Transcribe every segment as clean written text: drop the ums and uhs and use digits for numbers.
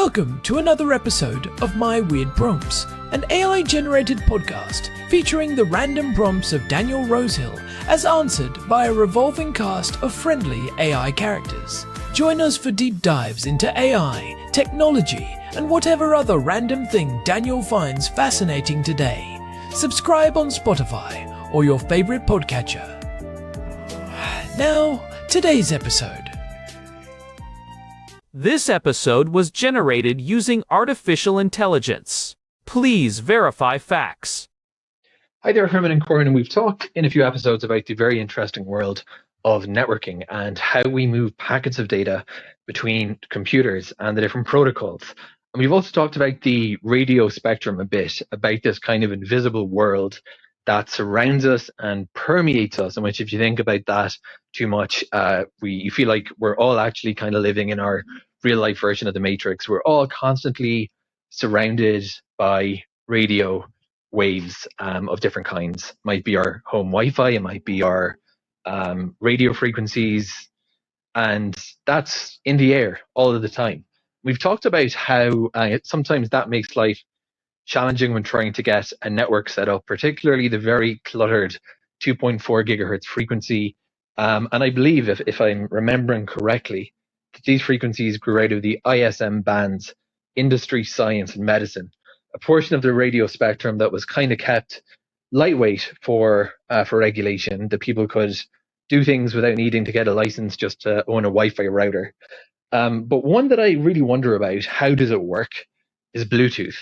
Welcome to another episode of My Weird Prompts, an AI-generated podcast featuring the random prompts of Daniel Rosehill as answered by a revolving cast of friendly AI characters. Join us for deep dives into AI, technology, and whatever other random thing Daniel finds fascinating today. Subscribe on Spotify or your favorite podcatcher. Now, today's episode. This episode was generated using artificial intelligence. Please verify facts. Hi there, Herman and Corn, and we've talked in a few episodes about the very interesting world of networking and how we move packets of data between computers and the different protocols. And we've also talked about the radio spectrum a bit, about this kind of invisible world that surrounds us and permeates us, in which if you think about that too much, you feel like we're all actually kind of living in our real life version of the Matrix. We're all constantly surrounded by radio waves of different kinds. It might be our home Wi-Fi, it might be our radio frequencies, and that's in the air all of the time. We've talked about how sometimes that makes life challenging when trying to get a network set up, particularly the very cluttered 2.4 gigahertz frequency. And I believe, if I'm remembering correctly, that these frequencies grew out of the ISM bands, industry, science, and medicine, a portion of the radio spectrum that was kind of kept lightweight for regulation, that people could do things without needing to get a license just to own a Wi-Fi router. But one that I really wonder about, how does it work, is Bluetooth.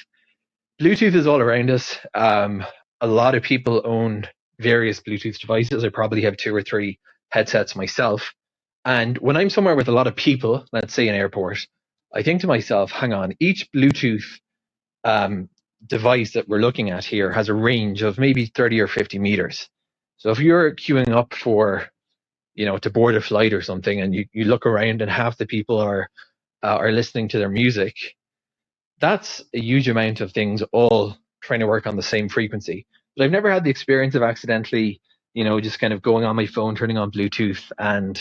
Bluetooth is all around us. A lot of people own various Bluetooth devices. I probably have 2 or 3 headsets myself. And when I'm somewhere with a lot of people, let's say an airport, I think to myself, hang on, each Bluetooth device that we're looking at here has a range of maybe 30 or 50 meters. So if you're queuing up for, to board a flight or something, and you look around and half the people are listening to their music, that's a huge amount of things all trying to work on the same frequency. But I've never had the experience of accidentally, just kind of going on my phone, turning on Bluetooth, and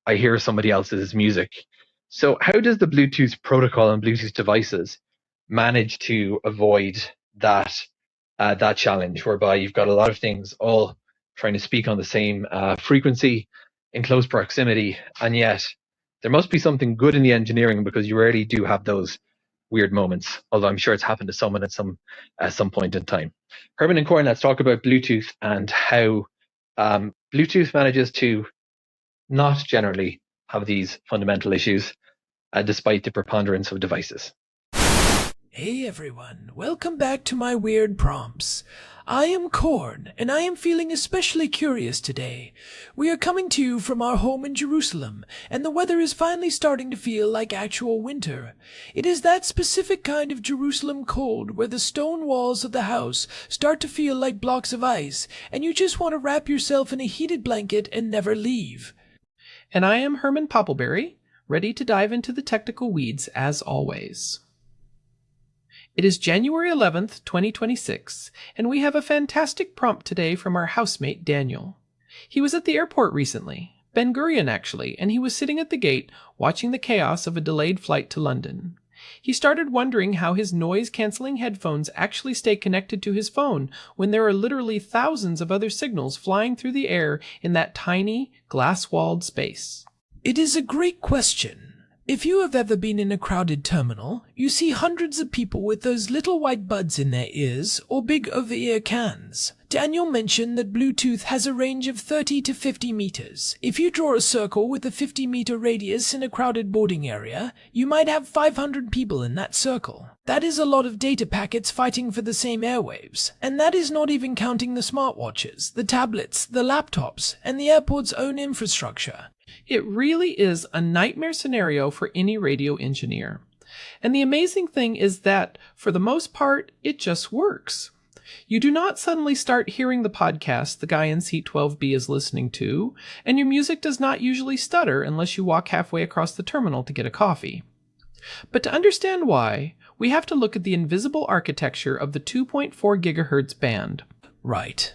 I hear somebody else's music. So how does the Bluetooth protocol and Bluetooth devices manage to avoid that challenge, whereby you've got a lot of things all trying to speak on the same frequency in close proximity, and yet there must be something good in the engineering, because you rarely do have those weird moments, although I'm sure it's happened to someone at some point in time. Herman and Corn, let's talk about Bluetooth and how Bluetooth manages to not generally have these fundamental issues, despite the preponderance of devices. Hey everyone, welcome back to My Weird Prompts. I am Corn, and I am feeling especially curious today. We are coming to you from our home in Jerusalem, and the weather is finally starting to feel like actual winter. It is that specific kind of Jerusalem cold where the stone walls of the house start to feel like blocks of ice, and you just want to wrap yourself in a heated blanket and never leave. And I am Herman Poppleberry, ready to dive into the technical weeds as always. It is January 11th, 2026, and we have a fantastic prompt today from our housemate Daniel. He was at the airport recently, Ben Gurion actually, and he was sitting at the gate watching the chaos of a delayed flight to London. He started wondering how his noise-canceling headphones actually stay connected to his phone when there are literally thousands of other signals flying through the air in that tiny, glass-walled space. It is a great question. If you have ever been in a crowded terminal, you see hundreds of people with those little white buds in their ears or big over-ear cans. Daniel mentioned that Bluetooth has a range of 30 to 50 meters. If you draw a circle with a 50-meter radius in a crowded boarding area, you might have 500 people in that circle. That is a lot of data packets fighting for the same airwaves, and that is not even counting the smartwatches, the tablets, the laptops, and the airport's own infrastructure. It really is a nightmare scenario for any radio engineer. And the amazing thing is that, for the most part, it just works. You do not suddenly start hearing the podcast the guy in seat 12B is listening to, and your music does not usually stutter unless you walk halfway across the terminal to get a coffee. But to understand why, we have to look at the invisible architecture of the 2.4 gigahertz band. Right.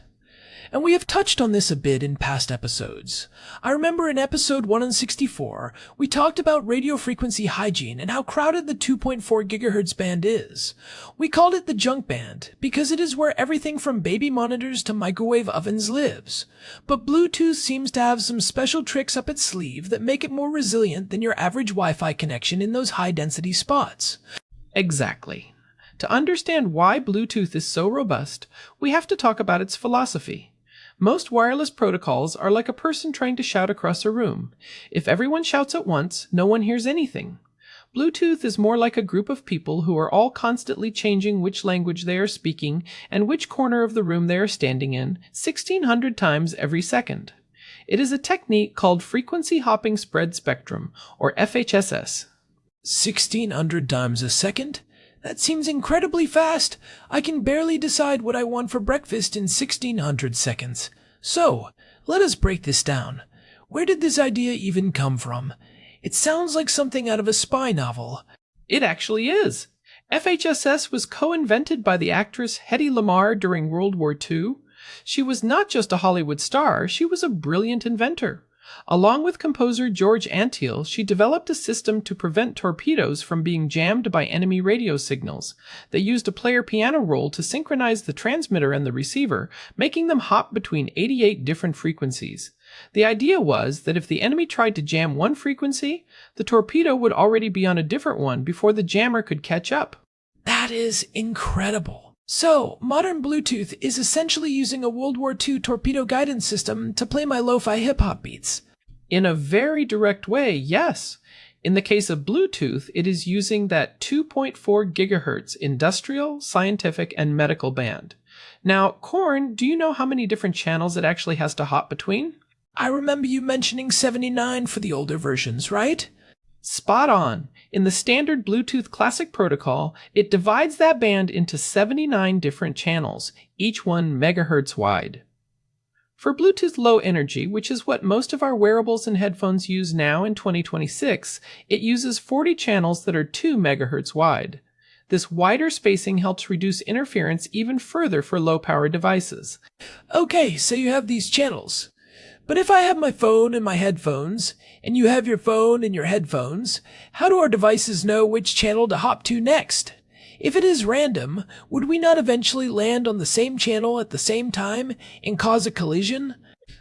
and we have touched on this a bit in past episodes. I remember in episode 164, we talked about radio frequency hygiene and how crowded the 2.4 GHz band is. We called it the junk band because it is where everything from baby monitors to microwave ovens lives. But Bluetooth seems to have some special tricks up its sleeve that make it more resilient than your average Wi-Fi connection in those high-density spots. Exactly. To understand why Bluetooth is so robust, we have to talk about its philosophy. Most wireless protocols are like a person trying to shout across a room. If everyone shouts at once, no one hears anything. Bluetooth is more like a group of people who are all constantly changing which language they are speaking and which corner of the room they are standing in 1,600 times every second. It is a technique called frequency hopping spread spectrum, or FHSS. 1,600 times a second? That seems incredibly fast. I can barely decide what I want for breakfast in 1,600 seconds. So, let us break this down. Where did this idea even come from? It sounds like something out of a spy novel. It actually is. FHSS was co-invented by the actress Hedy Lamarr during World War II. She was not just a Hollywood star, she was a brilliant inventor. Along with composer George Antheil, she developed a system to prevent torpedoes from being jammed by enemy radio signals. They used a player piano roll to synchronize the transmitter and the receiver, making them hop between 88 different frequencies. The idea was that if the enemy tried to jam one frequency, the torpedo would already be on a different one before the jammer could catch up. That is incredible. So, modern Bluetooth is essentially using a World War II torpedo guidance system to play my lo-fi hip-hop beats. In a very direct way, yes. In the case of Bluetooth, it is using that 2.4 GHz industrial, scientific, and medical band. Now, Corn, do you know how many different channels it actually has to hop between? I remember you mentioning 79 for the older versions, right? Spot on. In the standard Bluetooth Classic protocol, it divides that band into 79 different channels, each one megahertz wide. For Bluetooth Low Energy, which is what most of our wearables and headphones use now in 2026, it uses 40 channels that are 2 megahertz wide. This wider spacing helps reduce interference even further for low-power devices. Okay, so you have these channels. But if I have my phone and my headphones, and you have your phone and your headphones, how do our devices know which channel to hop to next? If it is random, would we not eventually land on the same channel at the same time and cause a collision?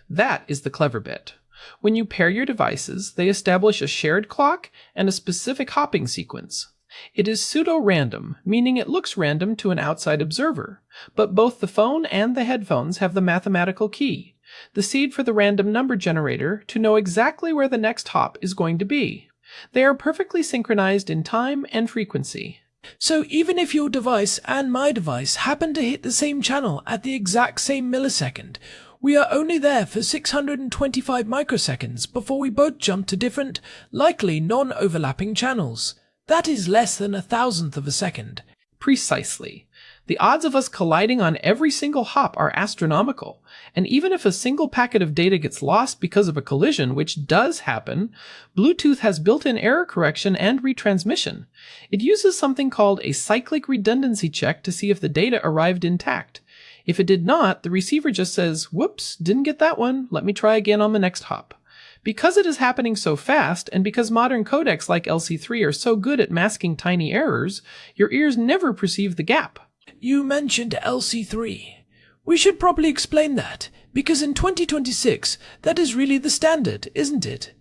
That is the clever bit. When you pair your devices, they establish a shared clock and a specific hopping sequence. It is pseudo-random, meaning it looks random to an outside observer, but both the phone and the headphones have the mathematical key, the seed for the random number generator, to know exactly where the next hop is going to be. They are perfectly synchronized in time and frequency. So even if your device and my device happen to hit the same channel at the exact same millisecond, we are only there for 625 microseconds before we both jump to different, likely non-overlapping channels. That is less than 1,000th of a second. Precisely. The odds of us colliding on every single hop are astronomical, and even if a single packet of data gets lost because of a collision, which does happen, Bluetooth has built-in error correction and retransmission. It uses something called a cyclic redundancy check to see if the data arrived intact. If it did not, the receiver just says, "Whoops, didn't get that one, let me try again on the next hop." Because it is happening so fast, and because modern codecs like LC3 are so good at masking tiny errors, your ears never perceive the gap. You mentioned LC3. We should probably explain that, because in 2026, that is really the standard, isn't it?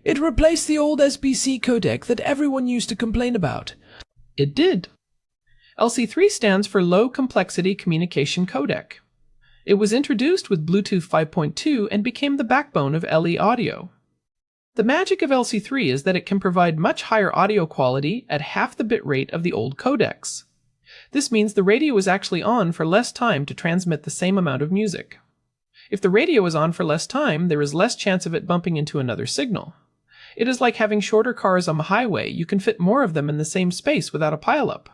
It replaced the old SBC codec that everyone used to complain about. It did. LC3 stands for Low Complexity Communication Codec. It was introduced with Bluetooth 5.2 and became the backbone of LE audio. The magic of LC3 is that it can provide much higher audio quality at half the bit rate of the old codecs. This means the radio is actually on for less time to transmit the same amount of music. If the radio is on for less time, there is less chance of it bumping into another signal. It is like having shorter cars on the highway. You can fit more of them in the same space without a pileup.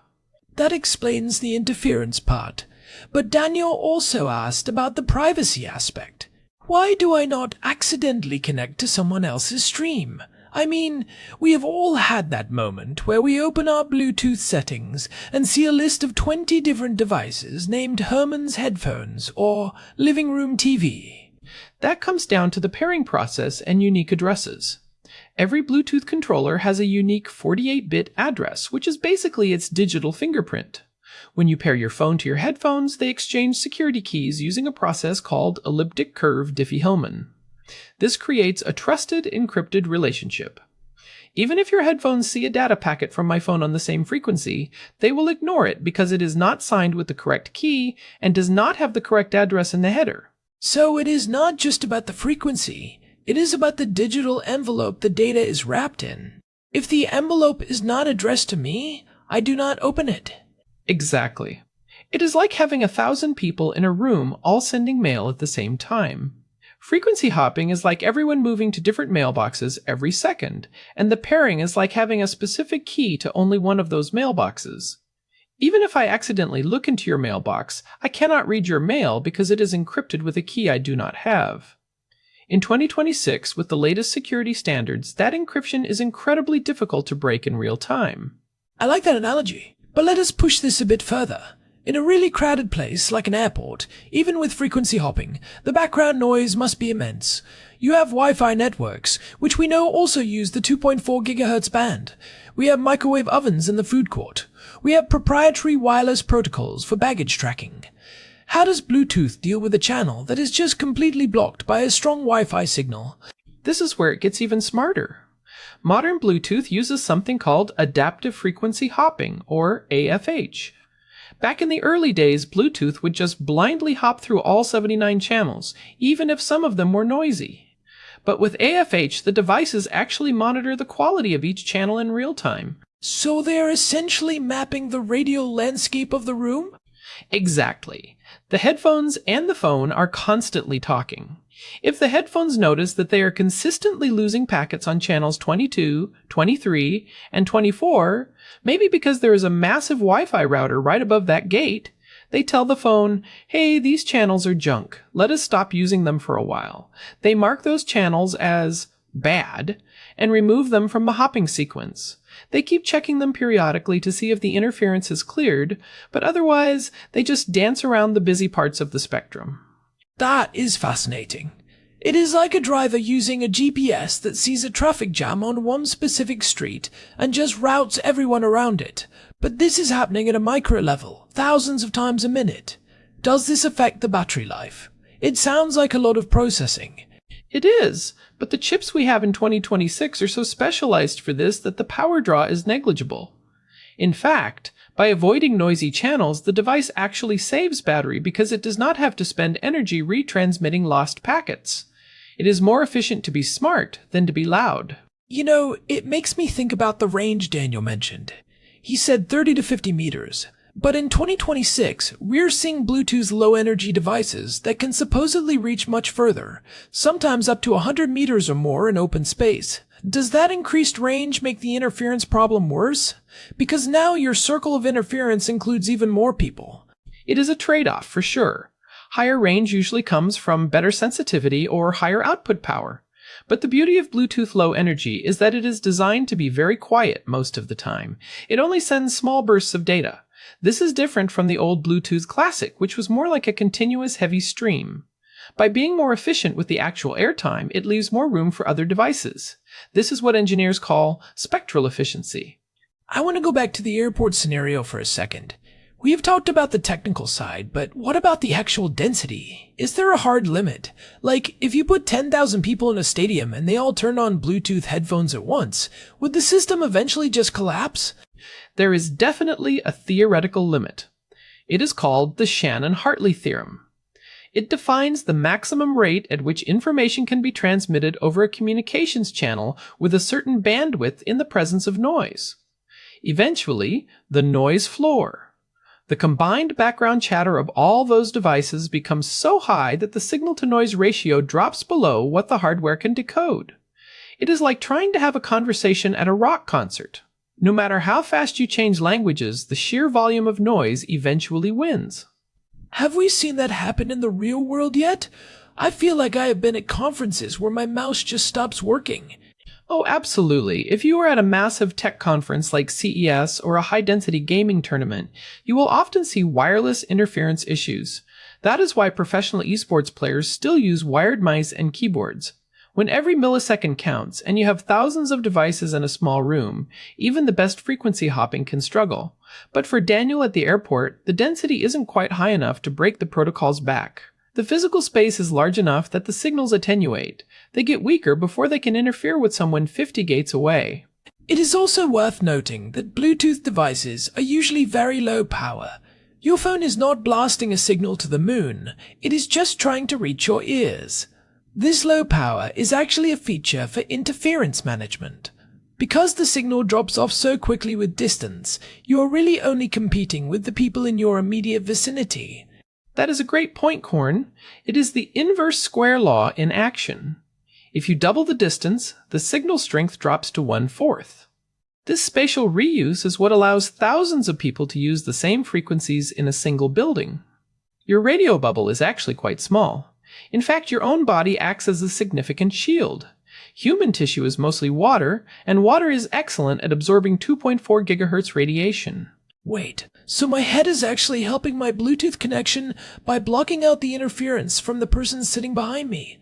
That explains the interference part. But Daniel also asked about the privacy aspect. Why do I not accidentally connect to someone else's stream? I mean, we have all had that moment where we open our Bluetooth settings and see a list of 20 different devices named Herman's headphones or living room TV. That comes down to the pairing process and unique addresses. Every Bluetooth controller has a unique 48-bit address, which is basically its digital fingerprint. When you pair your phone to your headphones, they exchange security keys using a process called elliptic curve Diffie-Hellman. This creates a trusted, encrypted relationship. Even if your headphones see a data packet from my phone on the same frequency, they will ignore it because it is not signed with the correct key and does not have the correct address in the header. So it is not just about the frequency, it is about the digital envelope the data is wrapped in. If the envelope is not addressed to me, I do not open it. Exactly. It is like having 1,000 people in a room all sending mail at the same time. Frequency hopping is like everyone moving to different mailboxes every second, and the pairing is like having a specific key to only one of those mailboxes. Even if I accidentally look into your mailbox, I cannot read your mail because it is encrypted with a key I do not have. In 2026, with the latest security standards, that encryption is incredibly difficult to break in real time. I like that analogy, but let us push this a bit further. In a really crowded place, like an airport, even with frequency hopping, the background noise must be immense. You have Wi-Fi networks, which we know also use the 2.4 GHz band. We have microwave ovens in the food court. We have proprietary wireless protocols for baggage tracking. How does Bluetooth deal with a channel that is just completely blocked by a strong Wi-Fi signal? This is where it gets even smarter. Modern Bluetooth uses something called adaptive frequency hopping, or AFH. Back in the early days, Bluetooth would just blindly hop through all 79 channels, even if some of them were noisy. But with AFH, the devices actually monitor the quality of each channel in real time. So they're essentially mapping the radio landscape of the room? Exactly. The headphones and the phone are constantly talking. If the headphones notice that they are consistently losing packets on channels 22, 23, and 24, maybe because there is a massive Wi-Fi router right above that gate, they tell the phone, "Hey, these channels are junk. Let us stop using them for a while." They mark those channels as bad and remove them from the hopping sequence. They keep checking them periodically to see if the interference is cleared, but otherwise, they just dance around the busy parts of the spectrum. That is fascinating. It is like a driver using a GPS that sees a traffic jam on one specific street and just routes everyone around it. But this is happening at a micro level, thousands of times a minute. Does this affect the battery life? It sounds like a lot of processing. It is, but the chips we have in 2026 are so specialized for this that the power draw is negligible. In fact, by avoiding noisy channels, the device actually saves battery because it does not have to spend energy retransmitting lost packets. It is more efficient to be smart than to be loud. You know, it makes me think about the range Daniel mentioned. He said 30 to 50 meters. But in 2026, we're seeing Bluetooth low-energy devices that can supposedly reach much further, sometimes up to 100 meters or more in open space. Does that increased range make the interference problem worse? Because now your circle of interference includes even more people. It is a trade-off for sure. Higher range usually comes from better sensitivity or higher output power. But the beauty of Bluetooth Low Energy is that it is designed to be very quiet most of the time. It only sends small bursts of data. This is different from the old Bluetooth Classic, which was more like a continuous heavy stream. By being more efficient with the actual airtime, it leaves more room for other devices. This is what engineers call spectral efficiency. I want to go back to the airport scenario for a second. We have talked about the technical side, but what about the actual density? Is there a hard limit? Like, if you put 10,000 people in a stadium and they all turn on Bluetooth headphones at once, would the system eventually just collapse? There is definitely a theoretical limit. It is called the Shannon-Hartley theorem. It defines the maximum rate at which information can be transmitted over a communications channel with a certain bandwidth in the presence of noise. Eventually, the noise floor. The combined background chatter of all those devices becomes so high that the signal-to-noise ratio drops below what the hardware can decode. It is like trying to have a conversation at a rock concert. No matter how fast you change languages, the sheer volume of noise eventually wins. Have we seen that happen in the real world yet? I feel like I have been at conferences where my mouse just stops working. Oh, absolutely. If you are at a massive tech conference like CES or a high-density gaming tournament, you will often see wireless interference issues. That is why professional esports players still use wired mice and keyboards. When every millisecond counts and you have thousands of devices in a small room, even the best frequency hopping can struggle. But for Daniel at the airport, the density isn't quite high enough to break the protocol's back. The physical space is large enough that the signals attenuate. They get weaker before they can interfere with someone 50 gates away. It is also worth noting that Bluetooth devices are usually very low power. Your phone is not blasting a signal to the moon, it is just trying to reach your ears. This low power is actually a feature for interference management. Because the signal drops off so quickly with distance, you are really only competing with the people in your immediate vicinity. That is a great point, Corn. It is the inverse square law in action. If you double the distance, the signal strength drops to 1/4. This spatial reuse is what allows thousands of people to use the same frequencies in a single building. Your radio bubble is actually quite small. In fact, your own body acts as a significant shield. Human tissue is mostly water, and water is excellent at absorbing 2.4 gigahertz radiation. Wait, so my head is actually helping my Bluetooth connection by blocking out the interference from the person sitting behind me?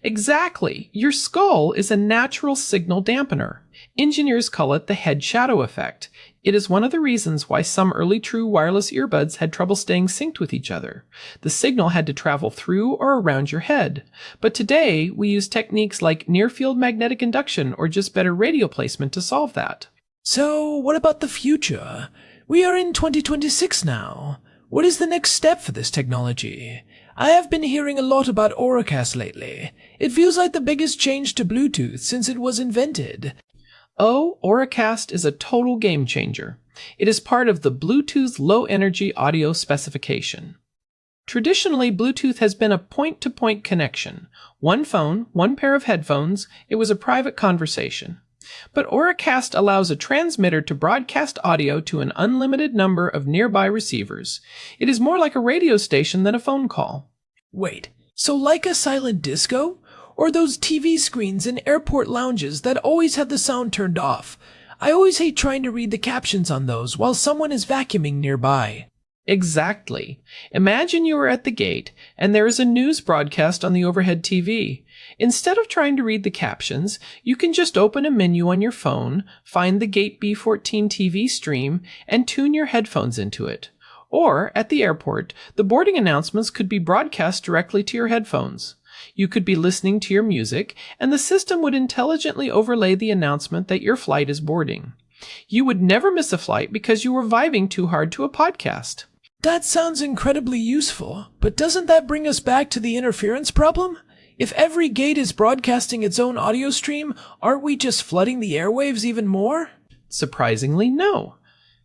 Exactly. Your skull is a natural signal dampener. Engineers call it the head shadow effect. It is one of the reasons why some early true wireless earbuds had trouble staying synced with each other. The signal had to travel through or around your head. But today, we use techniques like near-field magnetic induction or just better radio placement to solve that. So, what about the future? We are in 2026 now. What is the next step for this technology? I have been hearing a lot about Auracast lately. It feels like the biggest change to Bluetooth since it was invented. Oh, Auracast is a total game changer. It is part of the Bluetooth Low Energy Audio specification. Traditionally, Bluetooth has been a point-to-point connection. One phone, one pair of headphones, it was a private conversation. But Auracast allows a transmitter to broadcast audio to an unlimited number of nearby receivers. It is more like a radio station than a phone call. Wait, so like a silent disco? Or those TV screens in airport lounges that always have the sound turned off? I always hate trying to read the captions on those while someone is vacuuming nearby. Exactly. Imagine you are at the gate and there is a news broadcast on the overhead TV. Instead of trying to read the captions, you can just open a menu on your phone, find the Gate B14 TV stream, and tune your headphones into it. Or, at the airport, the boarding announcements could be broadcast directly to your headphones. You could be listening to your music, and the system would intelligently overlay the announcement that your flight is boarding. You would never miss a flight because you were vibing too hard to a podcast. That sounds incredibly useful, but doesn't that bring us back to the interference problem? If every gate is broadcasting its own audio stream, aren't we just flooding the airwaves even more? Surprisingly, no.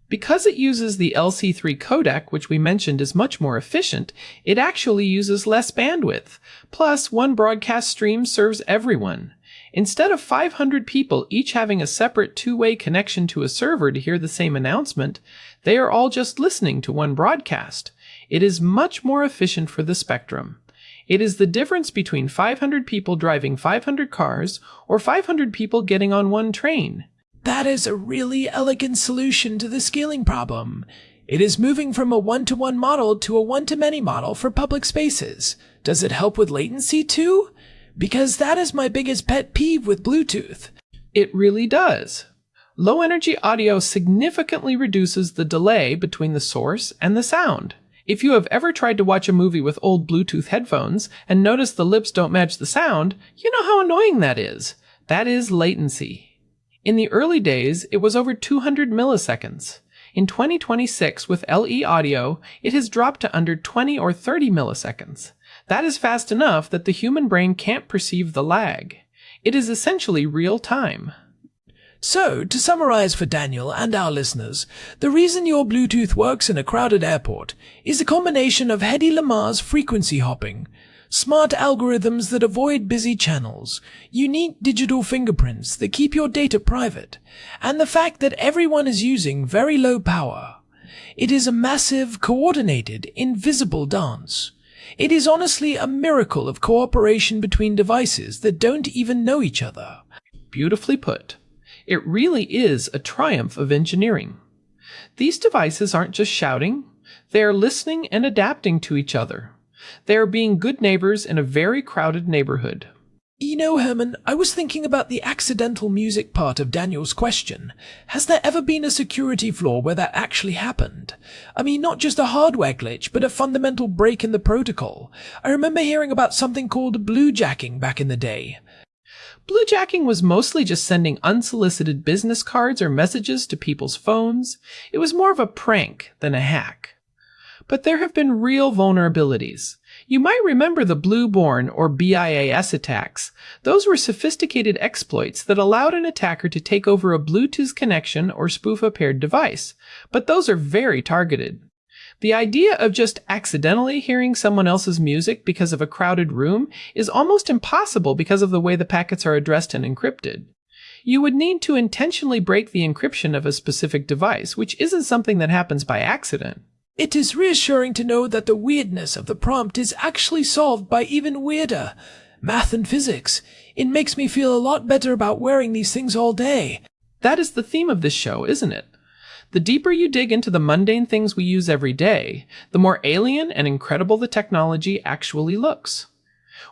Because it uses the LC3 codec, which we mentioned is much more efficient, it actually uses less bandwidth. Plus, one broadcast stream serves everyone. Instead of 500 people each having a separate two-way connection to a server to hear the same announcement, they are all just listening to one broadcast. It is much more efficient for the spectrum. It is the difference between 500 people driving 500 cars or 500 people getting on one train. That is a really elegant solution to the scaling problem. It is moving from a one-to-one model to a one-to-many model for public spaces. Does it help with latency too? Because that is my biggest pet peeve with Bluetooth. It really does. Low-energy audio significantly reduces the delay between the source and the sound. If you have ever tried to watch a movie with old Bluetooth headphones and notice the lips don't match the sound, you know how annoying that is. That is latency. In the early days, it was over 200 milliseconds. In 2026, with LE audio, it has dropped to under 20 or 30 milliseconds. That is fast enough that the human brain can't perceive the lag. It is essentially real time. So, to summarize for Daniel and our listeners, the reason your Bluetooth works in a crowded airport is a combination of Hedy Lamarr's frequency hopping, smart algorithms that avoid busy channels, unique digital fingerprints that keep your data private, and the fact that everyone is using very low power. It is a massive, coordinated, invisible dance. It is honestly a miracle of cooperation between devices that don't even know each other. Beautifully put. It really is a triumph of engineering. These devices aren't just shouting, they are listening and adapting to each other. They are being good neighbors in a very crowded neighborhood. You know, Herman, I was thinking about the accidental music part of Daniel's question. Has there ever been a security flaw where that actually happened? I mean, not just a hardware glitch, but a fundamental break in the protocol. I remember hearing about something called bluejacking back in the day. Bluejacking was mostly just sending unsolicited business cards or messages to people's phones. It was more of a prank than a hack. But there have been real vulnerabilities. You might remember the Blueborn or BIAS attacks. Those were sophisticated exploits that allowed an attacker to take over a Bluetooth connection or spoof a paired device. But those are very targeted. The idea of just accidentally hearing someone else's music because of a crowded room is almost impossible because of the way the packets are addressed and encrypted. You would need to intentionally break the encryption of a specific device, which isn't something that happens by accident. It is reassuring to know that the weirdness of the prompt is actually solved by even weirder math and physics. It makes me feel a lot better about wearing these things all day. That is the theme of this show, isn't it? The deeper you dig into the mundane things we use every day, the more alien and incredible the technology actually looks.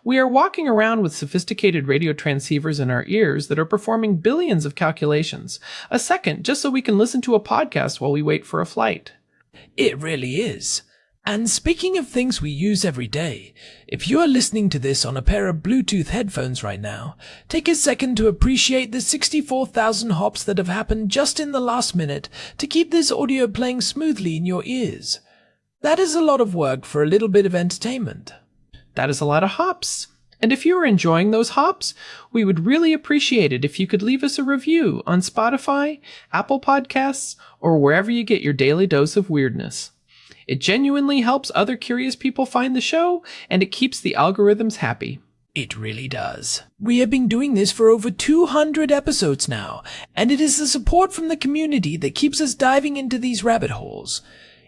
We are walking around with sophisticated radio transceivers in our ears that are performing billions of calculations a second just so we can listen to a podcast while we wait for a flight. It really is. And speaking of things we use every day, if you are listening to this on a pair of Bluetooth headphones right now, take a second to appreciate the 64,000 hops that have happened just in the last minute to keep this audio playing smoothly in your ears. That is a lot of work for a little bit of entertainment. That is a lot of hops. And if you are enjoying those hops, we would really appreciate it if you could leave us a review on Spotify, Apple Podcasts, or wherever you get your daily dose of weirdness. It genuinely helps other curious people find the show, and it keeps the algorithms happy. It really does. We have been doing this for over 200 episodes now, and it is the support from the community that keeps us diving into these rabbit holes.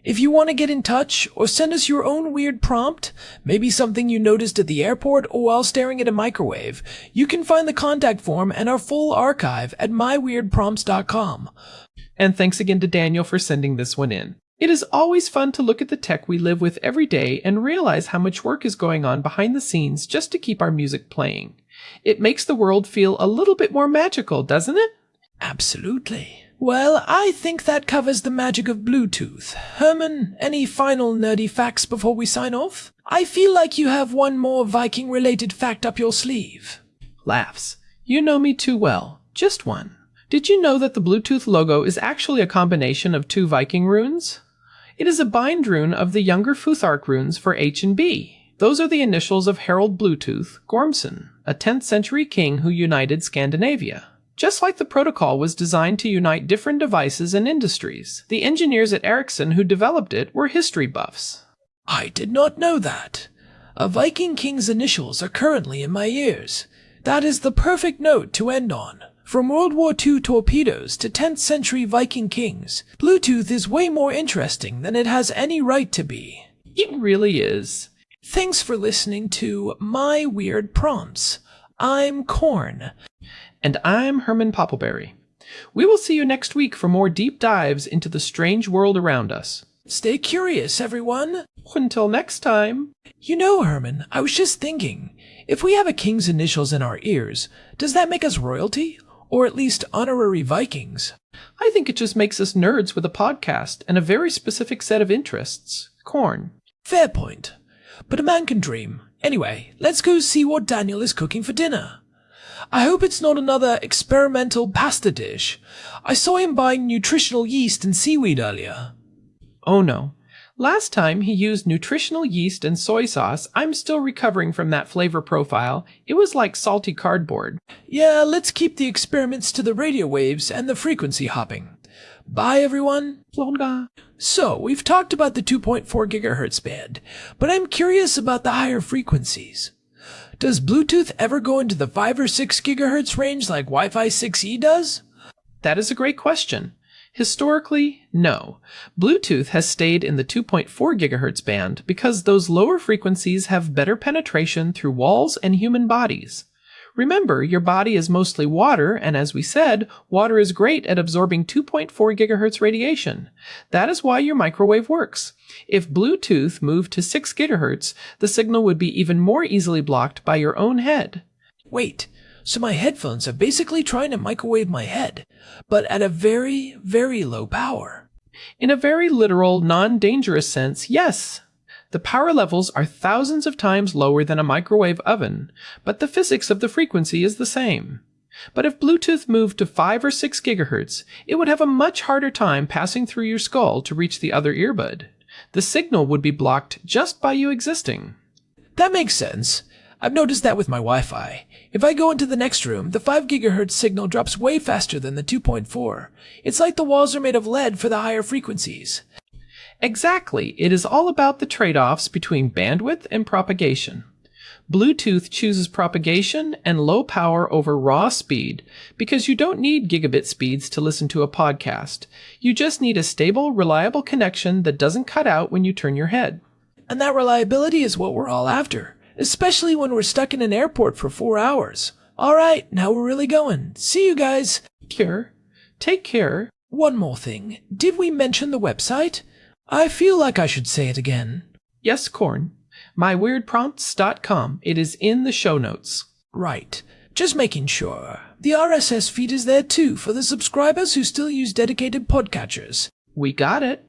If you want to get in touch or send us your own weird prompt, maybe something you noticed at the airport or while staring at a microwave, you can find the contact form and our full archive at myweirdprompts.com. And thanks again to Daniel for sending this one in. It is always fun to look at the tech we live with every day and realize how much work is going on behind the scenes just to keep our music playing. It makes the world feel a little bit more magical, doesn't it? Absolutely. Well, I think that covers the magic of Bluetooth. Herman, any final nerdy facts before we sign off? I feel like you have one more Viking-related fact up your sleeve. Laughs. You know me too well. Just one. Did you know that the Bluetooth logo is actually a combination of two Viking runes? It is a bind rune of the younger Futhark runes for H and B. Those are the initials of Harold Bluetooth Gormson, a 10th century king who united Scandinavia. Just like the protocol was designed to unite different devices and industries, the engineers at Ericsson who developed it were history buffs. I did not know that. A Viking king's initials are currently in my ears. That is the perfect note to end on. From World War II torpedoes to 10th century Viking kings, Bluetooth is way more interesting than it has any right to be. It really is. Thanks for listening to My Weird Prompts. I'm Corn. And I'm Herman Poppleberry. We will see you next week for more deep dives into the strange world around us. Stay curious, everyone. Until next time. You know, Herman, I was just thinking, if we have a king's initials in our ears, does that make us royalty? Or at least honorary Vikings? I think it just makes us nerds with a podcast and a very specific set of interests. Corn. Fair point. But a man can dream. Anyway, let's go see what Daniel is cooking for dinner. I hope it's not another experimental pasta dish. I saw him buying nutritional yeast and seaweed earlier. Oh no. Last time he used nutritional yeast and soy sauce. I'm still recovering from that flavor profile. It was like salty cardboard. Yeah, let's keep the experiments to the radio waves and the frequency hopping. Bye, everyone. So, we've talked about the 2.4 gigahertz band, but I'm curious about the higher frequencies. Does Bluetooth ever go into the 5 or 6 gigahertz range like Wi-Fi 6E does? That is a great question. Historically, no. Bluetooth has stayed in the 2.4 gigahertz band because those lower frequencies have better penetration through walls and human bodies. Remember, your body is mostly water, and as we said, water is great at absorbing 2.4 gigahertz radiation. That is why your microwave works. If Bluetooth moved to 6 gigahertz, the signal would be even more easily blocked by your own head. Wait, so my headphones are basically trying to microwave my head, but at a very, very low power. In a very literal, non-dangerous sense, yes. The power levels are thousands of times lower than a microwave oven, but the physics of the frequency is the same. But if Bluetooth moved to 5 or 6 gigahertz, it would have a much harder time passing through your skull to reach the other earbud. The signal would be blocked just by you existing. That makes sense. I've noticed that with my Wi-Fi. If I go into the next room, the 5 gigahertz signal drops way faster than the 2.4. It's like the walls are made of lead for the higher frequencies. Exactly. It is all about the trade-offs between bandwidth and propagation. Bluetooth chooses propagation and low power over raw speed because you don't need gigabit speeds to listen to a podcast. You just need a stable, reliable connection that doesn't cut out when you turn your head. And that reliability is what we're all after, especially when we're stuck in an airport for 4 hours. All right, now we're really going. See you guys. Take care. One more thing. Did we mention the website? I feel like I should say it again. Yes, Corn. MyWeirdPrompts.com. It is in the show notes. Right. Just making sure. The RSS feed is there too for the subscribers who still use dedicated podcatchers. We got it.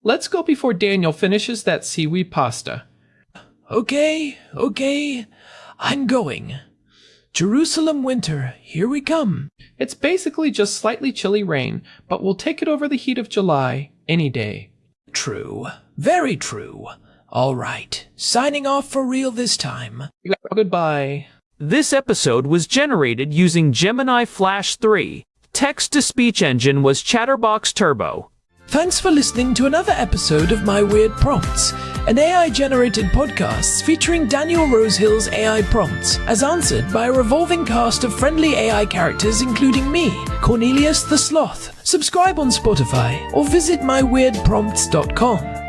Let's go before Daniel finishes that seaweed pasta. Okay. I'm going. Jerusalem winter, here we come. It's basically just slightly chilly rain, but we'll take it over the heat of July any day. True. Very true. All right. Signing off for real this time. Goodbye. This episode was generated using Gemini Flash 3. Text-to-speech engine was Chatterbox Turbo. Thanks for listening to another episode of My Weird Prompts, an AI-generated podcast featuring Daniel Rosehill's AI prompts, as answered by a revolving cast of friendly AI characters including me, Cornelius the Sloth. Subscribe on Spotify or visit myweirdprompts.com.